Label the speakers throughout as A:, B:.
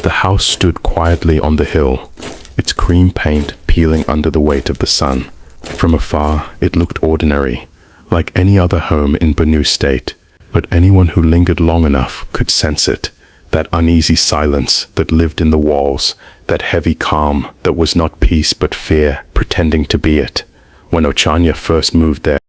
A: The house stood quietly on the hill, its cream paint peeling under the weight of the sun. From afar, it looked ordinary, like any other home in Benue State, but anyone who lingered long enough could sense it, that uneasy silence that lived in the walls, that heavy calm that was not peace but fear pretending to be it. When Ochanya first moved there,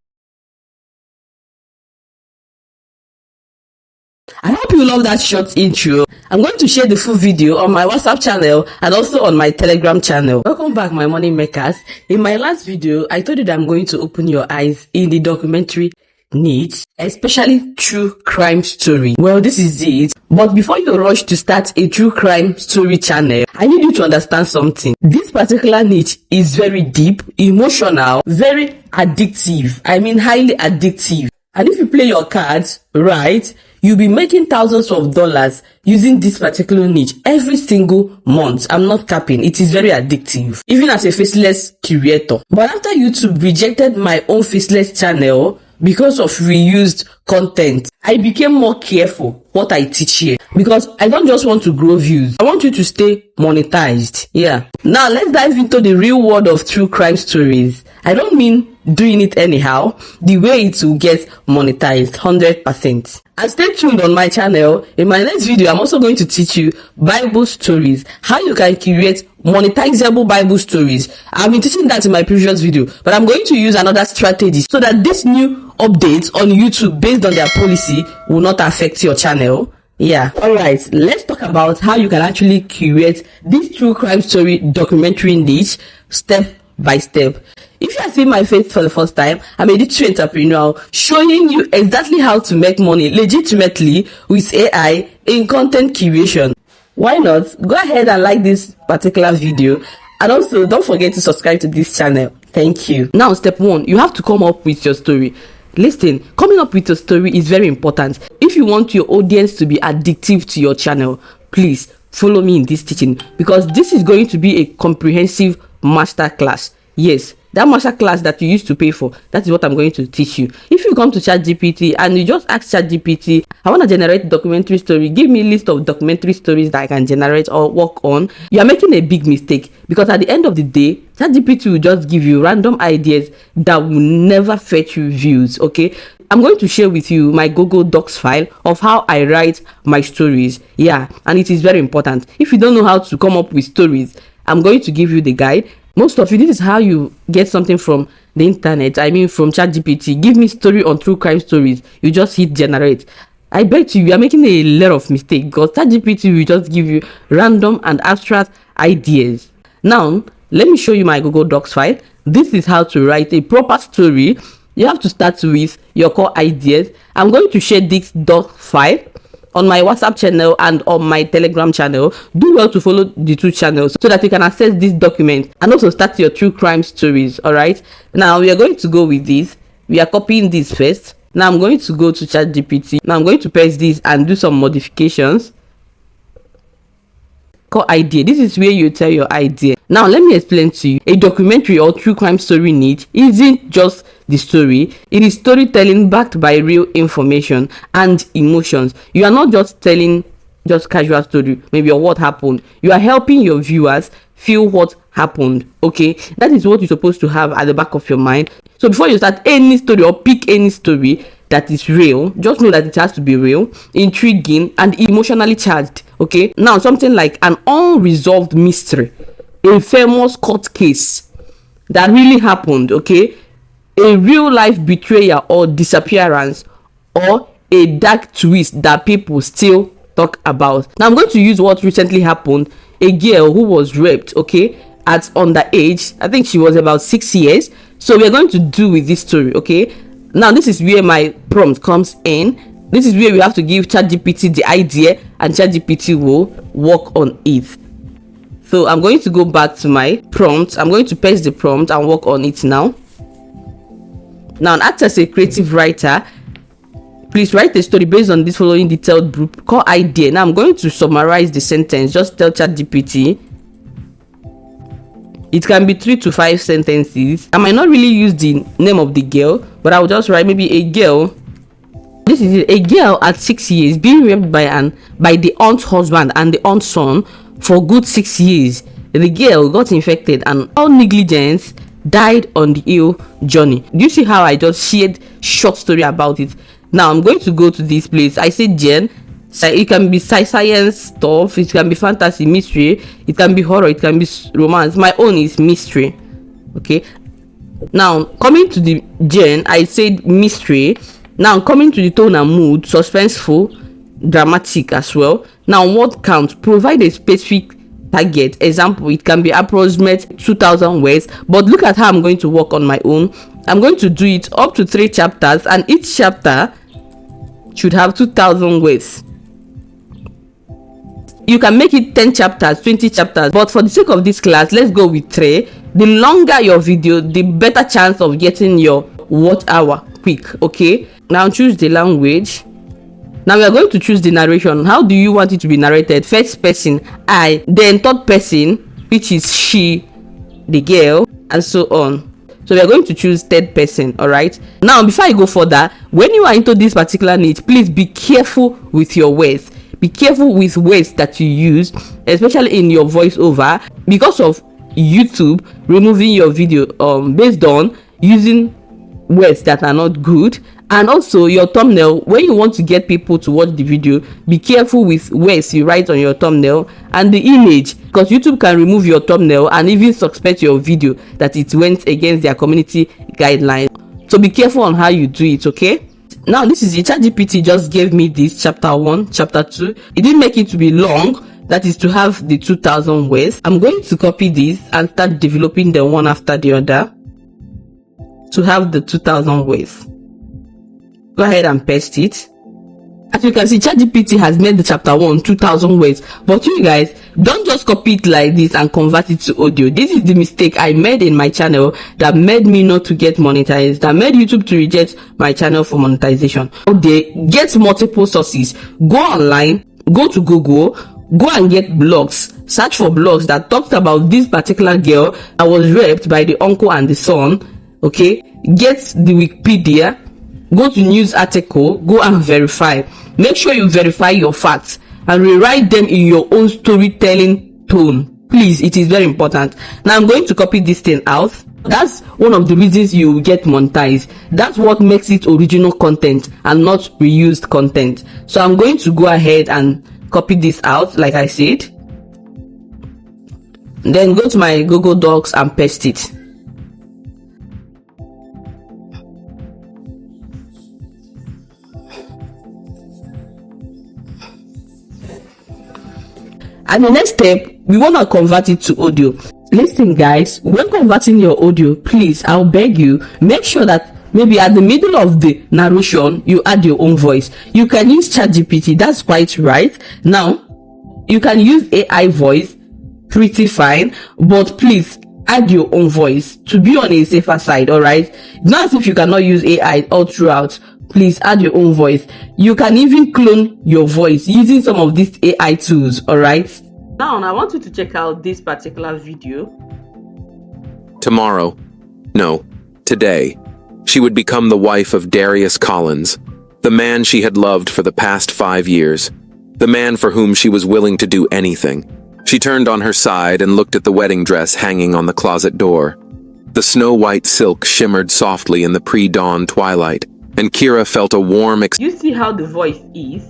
B: I hope you love that short intro. I'm going to share the full video on my WhatsApp channel and also on my Telegram channel. Welcome back, my money makers. In my last video, I told you that I'm going to open your eyes in the documentary niche, especially true crime story. Well, this is it. But before you rush to start a true crime story channel, I need you to understand something. This particular niche is very deep, emotional, very addictive. I mean, highly addictive. And if you play your cards right, you'll be making thousands of dollars using this particular niche every single month. I'm not capping. It is very addictive, even as a faceless creator. But after YouTube rejected my own faceless channel because of reused content, I became more careful what I teach here, because I don't just want to grow views. I want you to stay monetized. Yeah. Now let's dive into the real world of true crime stories. I don't mean doing it anyhow, the way it will get monetized 100%. And stay tuned on my channel. In my next video, I'm also going to teach you Bible stories, how you can create monetizable Bible stories. I've been teaching that in my previous video, but I'm going to use another strategy so that this new updates on YouTube based on their policy will not affect your channel. Yeah. Alright, let's talk about how you can actually create this true crime story documentary niche step by step. If you are seeing my face for the first time, I'm a digital entrepreneur showing you exactly how to make money legitimately with AI in content creation. Why not? Go ahead and like this particular video, and also don't forget to subscribe to this channel. Thank you. Now, step 1, you have to come up with your story. Listen, coming up with your story is very important. If you want your audience to be addictive to your channel, please follow me in this teaching, because this is going to be a comprehensive masterclass. Yes, that masterclass that you used to pay for, that is what I'm going to teach you. If you come to ChatGPT and you just ask ChatGPT, I want to generate a documentary story, give me a list of documentary stories that I can generate or work on, you are making a big mistake, because at the end of the day, ChatGPT will just give you random ideas that will never fetch you views. Okay, I'm going to share with you my Google Docs file of how I write my stories. Yeah, and it is very important. If you don't know how to come up with stories, I'm going to give you the guide. Most of you, this is how you get something from the internet. I mean, from ChatGPT. Give me story on true crime stories. You just hit generate. I bet you are making a lot of mistakes, because ChatGPT will just give you random and abstract ideas. Now, let me show you my Google Docs file. This is how to write a proper story. You have to start with your core ideas. I'm going to share this doc file on my WhatsApp channel and on my Telegram channel. Do well to follow the two channels so that you can access this document and also start your true crime stories. All right, now we are going to go with this. We are copying this first. Now I'm going to go to ChatGPT. Now I'm going to paste this and do some modifications. Core idea, this is where you tell your idea. Now let me explain to you. A documentary or true crime story niche isn't just the story, it is storytelling backed by real information and emotions. You are not just telling just casual story, maybe, or what happened. You are helping your viewers feel what happened. Okay, that is what you're supposed to have at the back of your mind. So before you start any story or pick any story that is real, just know that it has to be real, intriguing, and emotionally charged. Okay, now something like an unresolved mystery, a famous court case that really happened. Okay, a real life betrayal or disappearance, or a dark twist that people still talk about. Now I'm going to use what recently happened. A girl who was raped, okay, at underage. I think she was about 6 years. So we are going to do with this story. Okay, now this is where my prompt comes in. This is where we have to give ChatGPT the idea, and ChatGPT will work on it. So I'm going to go back to my prompt. I'm going to paste the prompt and work on it now. Now, act as a creative writer. Please write a story based on this following detailed group core idea. Now I'm going to summarize the sentence. Just tell ChatGPT. It can be 3 to 5 sentences. I might not really use the name of the girl, but I'll just write maybe a girl This is it. A girl at 6 years being raped by the aunt's husband and the aunt's son for good 6 years. The girl got infected and all negligence died on the ill journey. Do you see how I just shared short story about it? Now I'm going to go to this place. I said Jen, it can be science stuff, it can be fantasy, mystery, it can be horror, it can be romance. My own is mystery. Okay, now coming to the Jen, I said mystery. Now coming to the tone and mood, suspenseful, dramatic as well. Now what counts? Provide a specific target. Example, it can be approximate 2,000 words, but look at how I'm going to work on my own. I'm going to do it up to 3 chapters, and each chapter should have 2,000 words. You can make it 10 chapters, 20 chapters, but for the sake of this class, let's go with 3. The longer your video, the better chance of getting your watch hour quick. Okay, now choose the language. Now we are going to choose the narration. How do you want it to be narrated? First person, I, then third person, which is she, the girl, and so on. So we are going to choose third person. All right, now before I go further, when you are into this particular niche, please be careful with your words. Be careful with words that you use, especially in your voiceover, because of YouTube removing your video based on using words that are not good. And also your thumbnail, when you want to get people to watch the video, be careful with words you write on your thumbnail and the image, because YouTube can remove your thumbnail and even suspect your video that it went against their community guidelines. So be careful on how you do it. Okay, now this is it. ChatGPT just gave me this chapter 1, chapter 2. It didn't make it to be long, that is to have the 2,000 words. I'm going to copy this and start developing them one after the other to have the 2,000 words. Go ahead and paste it. As you can see, ChatGPT has made the chapter 1 2,000 words, but you guys don't just copy it like this and convert it to audio. This is the mistake I made in my channel that made me not to get monetized, that made YouTube to reject my channel for monetization. They get multiple sources. Go online, go to Google, go and get blogs, search for blogs that talked about this particular girl that was raped by the uncle and the son. Okay, get the Wikipedia, go to news article, go and verify. Make sure you verify your facts and rewrite them in your own storytelling tone. Please, it is very important. Now I'm going to copy this thing out. That's one of the reasons you get monetized. That's what makes it original content and not reused content. So I'm going to go ahead and copy this out like I said. Then go to my Google Docs and paste it. And the next step, we want to convert it to audio. Listen guys, when converting your audio, please, I'll beg you, make sure that maybe at the middle of the narration, you add your own voice. You can use ChatGPT, that's quite right. Now, you can use AI voice, pretty fine, but please add your own voice to be on a safer side. All right, not as if you cannot use AI all throughout. Please add your own voice. You can even clone your voice using some of these AI tools. All right, now I want you to check out this particular video.
C: Tomorrow, no, today, she would become the wife of Darius Collins, the man she had loved for the past 5 years, the man for whom she was willing to do anything. She turned on her side and looked at the wedding dress hanging on the closet door. The snow-white silk shimmered softly in the pre-dawn twilight, and Kira felt a warm
B: You see how the voice is?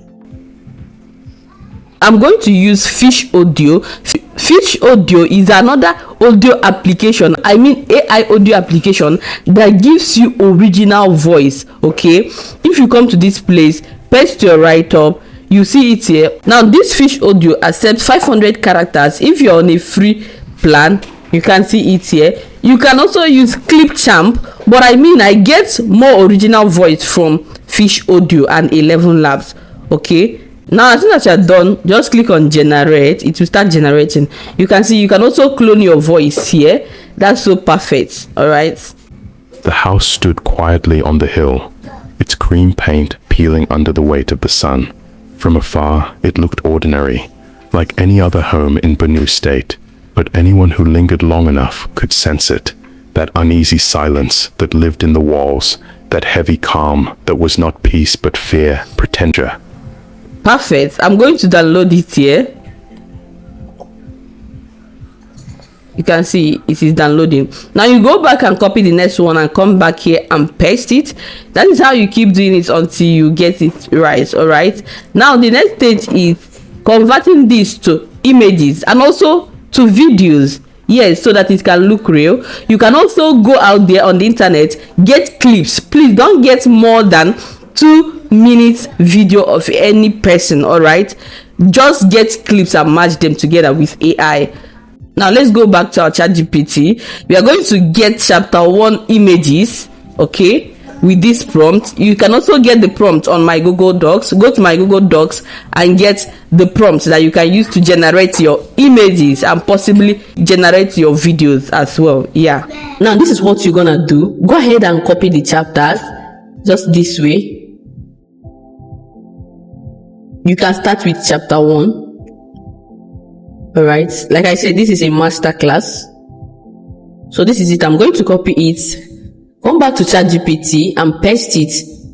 B: I'm going to use Fish Audio. Fish Audio is another audio application, I mean AI audio application that gives you original voice. Okay, if you come to this place, paste your write-up, you see it here. Now this Fish Audio accepts 500 characters. If you're on a free plan, you can see it here. You can also use Clipchamp, but I mean I get more original voice from Fish Audio and 11 Labs. Okay, now as soon as you're done, just click on generate. It will start generating. You can see you can also clone your voice here. That's so perfect. All right,
A: The house stood quietly on the hill, its cream paint peeling under the weight of the sun. From afar, it looked ordinary, like any other home in Benue State. But anyone who lingered long enough could sense it, that uneasy silence that lived in the walls, that heavy calm that was not peace but fear, pretentious.
B: Perfect. I'm going to download it here. You can see it is downloading. Now you go back and copy the next one and come back here and paste it. That is how you keep doing it until you get it right. All right, now the next stage is converting this to images and also to videos. Yes, so that it can look real. You can also go out there on the internet, get clips. Please don't get more than 2 minutes video of any person. All right, just get clips and match them together with AI. Now let's go back to our ChatGPT. We are going to get chapter 1 images, okay, with this prompt. You can also get the prompt on my Google Docs. Go to my Google Docs and get the prompts that you can use to generate your images and possibly generate your videos as well. Yeah, now this is what you're gonna do. Go ahead and copy the chapters just this way. You can start with chapter 1. All right, like I said, this is a master class, so this is it. I'm going to copy it, come back to ChatGPT and paste it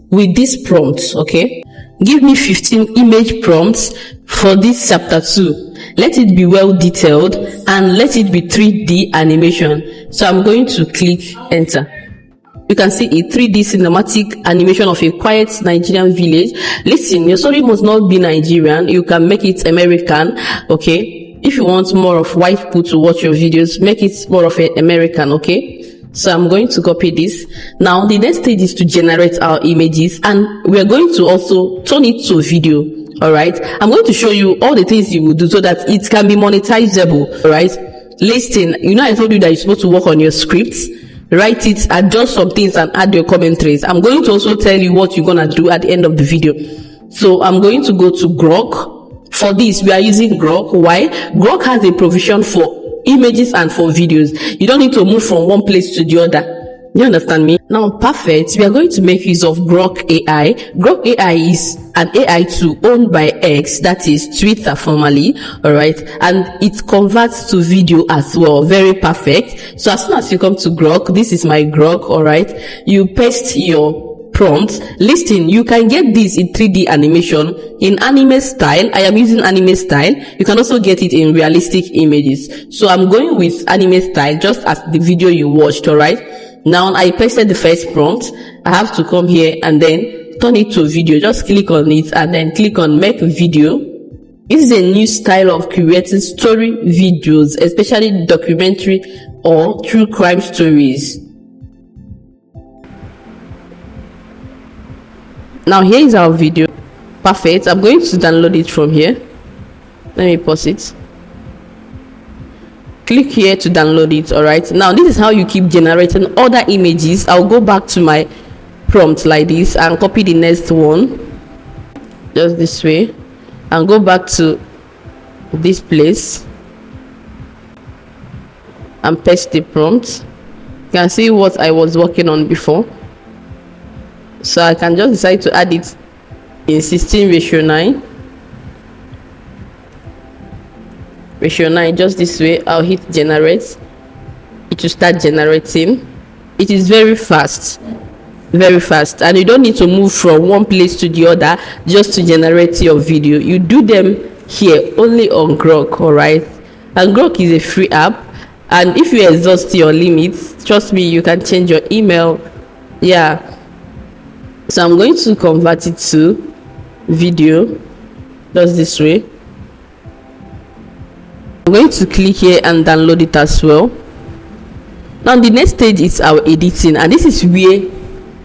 B: with this prompt. Okay, give me 15 image prompts for this chapter 2. Let it be well detailed and let it be 3D animation. So I'm going to click enter. You can see a 3D cinematic animation of a quiet Nigerian village. Listen, your story must not be Nigerian. You can make it American. Okay, if you want more of white people to watch your videos, make it more of an American. Okay, so I'm going to copy this. Now the next stage is to generate our images, and we're going to also turn it to video. All right, I'm going to show you all the things you will do so that it can be monetizable. All right, listen, you know I told you that you're supposed to work on your scripts, write it, adjust some things and add your commentaries. I'm going to also tell you what you're gonna do at the end of the video. So I'm going to go to Grok. For this, we are using Grok. Why? Grok has a provision for images and for videos. You don't need to move from one place to the other. You understand me? Now, perfect. We are going to make use of Grok AI. Grok AI is an AI tool owned by X, that is Twitter formerly. All right, and it converts to video as well. Very perfect. So as soon as you come to Grok, this is my Grok. All right, you paste your prompts. Listen, you can get this in 3D animation in anime style. I am using anime style. You can also get it in realistic images. So I'm going with anime style, just as the video you watched. All right, now I pasted the first prompt. I have to come here and then turn it to video. Just click on it and then click on make video. This is a new style of creating story videos, especially documentary or true crime stories. Now here is our video. Perfect. I'm going to download it from here. Let me pause it. Click here to download it. All right, now this is how you keep generating other images. I'll go back to my prompt like this and copy the next one just this way and go back to this place and paste the prompt. You can see what I was working on before. So I can just decide to add it in 16:9. Ratio 9, just this way. I'll hit generate. It will start generating. It is very fast, and you don't need to move from one place to the other just to generate your video. You do them here only on Grok. All right, and Grok is a free app, and if you exhaust your limits, trust me, you can change your email. Yeah, so I'm going to convert it to video just this way. I'm going to click here and download it as well. Now the next stage is our editing, and this is where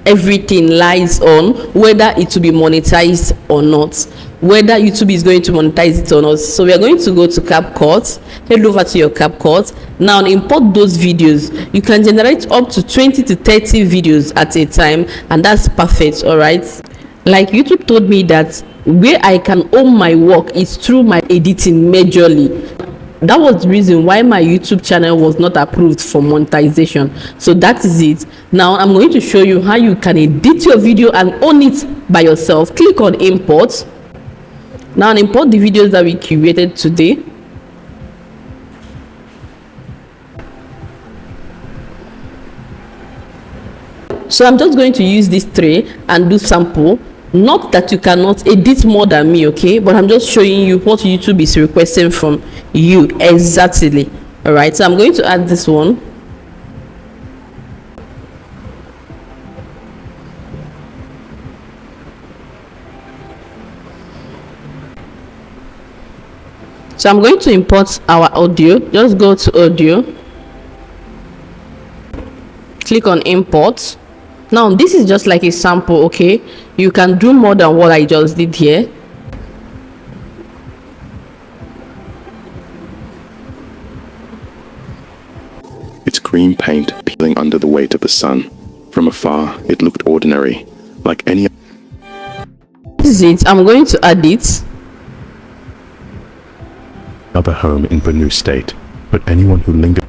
B: everything lies on whether it will be monetized or not, whether YouTube is going to monetize it or not. So we are going to go to CapCut. Head over to your CapCut. Now import those videos. You can generate up to 20 to 30 videos at a time, and that's perfect. All right, like YouTube told me that where I can own my work is through my editing majorly. That was the reason why my YouTube channel was not approved for monetization. So that is it. Now I'm going to show you how you can edit your video and own it by yourself. Click on import. Now import the videos that we created today. So I'm just going to use this tray and do sample. Not that you cannot edit more than me, okay, but I'm just showing you what YouTube is requesting from you exactly. All right, so I'm going to add this one. So I'm going to import our audio. Just go to audio, click on import. Now this is just like a sample, okay? You can do more than what I just did here.
A: Its green paint peeling under the weight of the sun. From afar, it looked ordinary, like any
B: This is it. I'm going to add it.
A: other home in Benue State, but anyone who lingered.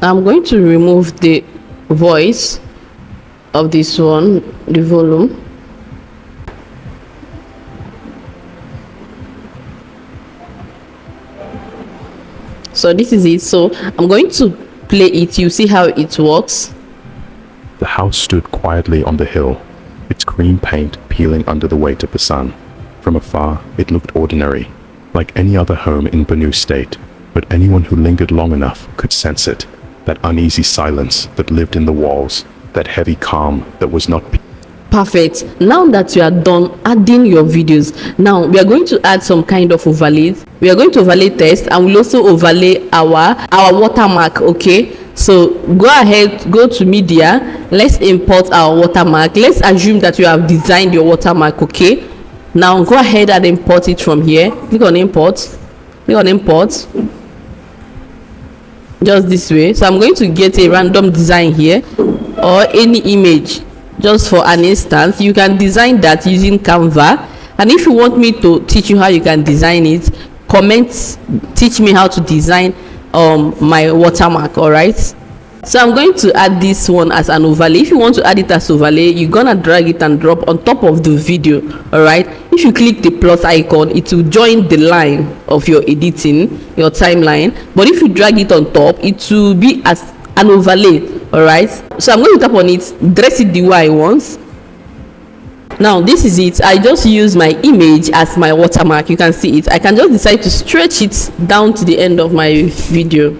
B: I'm going to remove the voice of this one, the volume. So this is it. So I'm going to play it. You see how it works.
A: The house stood quietly on the hill, its green paint peeling under the weight of the sun. From afar, it looked ordinary, like any other home in Benue State, but anyone who lingered long enough could sense it, that uneasy silence that lived in the walls, that heavy calm that was not.
B: Perfect. Now that you are done adding your videos, now we are going to add some kind of overlays. We are going to overlay text, and we'll also overlay our watermark, okay? So go ahead, go to media, let's import our watermark. Let's assume that you have designed your watermark, okay? Now go ahead and import it from here. Click on import, click on import, just this way. So I'm going to get a random design here, or any image, just for an instance. You can design that using Canva, and if you want me to teach you how you can design it, comment, teach me how to design my watermark. All right, so I'm going to add this one as an overlay. If you want to add it as overlay, you're gonna drag it and drop on top of the video. All right, if you click the plus icon, it will join the line of your editing, your timeline. But if you drag it on top, it will be as an overlay. All right, so I'm going to tap on it, dress it the way I want. Now this is it. I just use my image as my watermark. You can see it. I can just decide to stretch it down to the end of my video.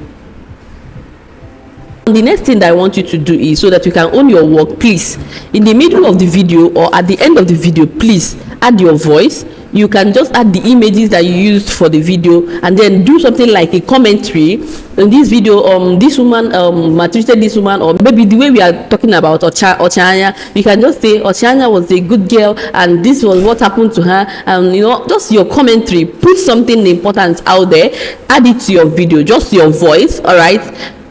B: The next thing that I want you to do is, so that you can own your work, please, in the middle of the video or at the end of the video, please add your voice. You can just add the images that you used for the video, and then do something like a commentary. In this video, this woman maltreated this woman, or maybe the way we are talking about Ochanya, we can just say Ochanya was a good girl and this was what happened to her, and you know, just your commentary. Put something important out there, add it to your video, just your voice. All right,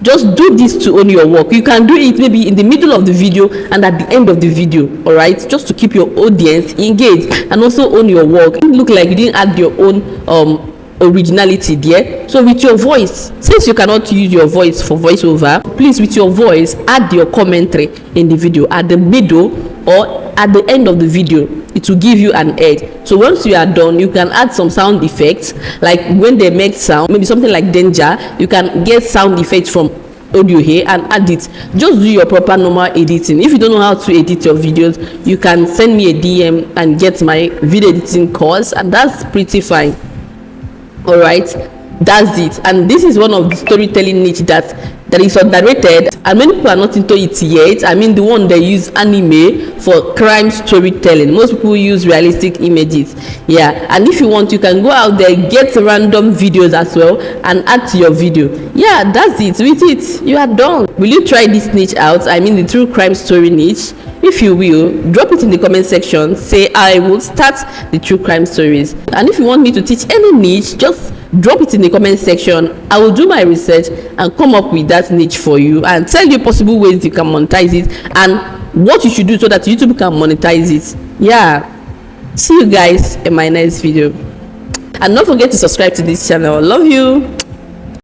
B: just do this to own your work. You can do it maybe in the middle of the video and at the end of the video. All right, just to keep your audience engaged and also own your work. It look like you didn't add your own originality there. So with your voice, since you cannot use your voice for voiceover, please, with your voice, add your commentary in the video at the middle or at the end of the video. It will give you an edge. So once you are done, you can add some sound effects, like when they make sound, maybe something like danger. You can get sound effects from audio here and add it. Just do your proper normal editing. If you don't know how to edit your videos, you can send me a DM and get my video editing course, and that's pretty fine. All right, that's it. And this is one of the storytelling niche that is underrated, and many people are not into it yet. I mean, the one they use anime for crime storytelling. Most people use realistic images. Yeah, and if you want, you can go out there, get random videos as well and add to your video. Yeah, that's it. With it, you are done. Will you try this niche out? I mean, the true crime story niche. If you will, drop it in the comment section. Say I will start the true crime stories. And if you want me to teach any niche, just drop it in the comment section. I will do my research and come up with that niche for you and tell you possible ways you can monetize it and what you should do so that YouTube can monetize it. Yeah, see you guys in my next video, and don't forget to subscribe to this channel. Love you.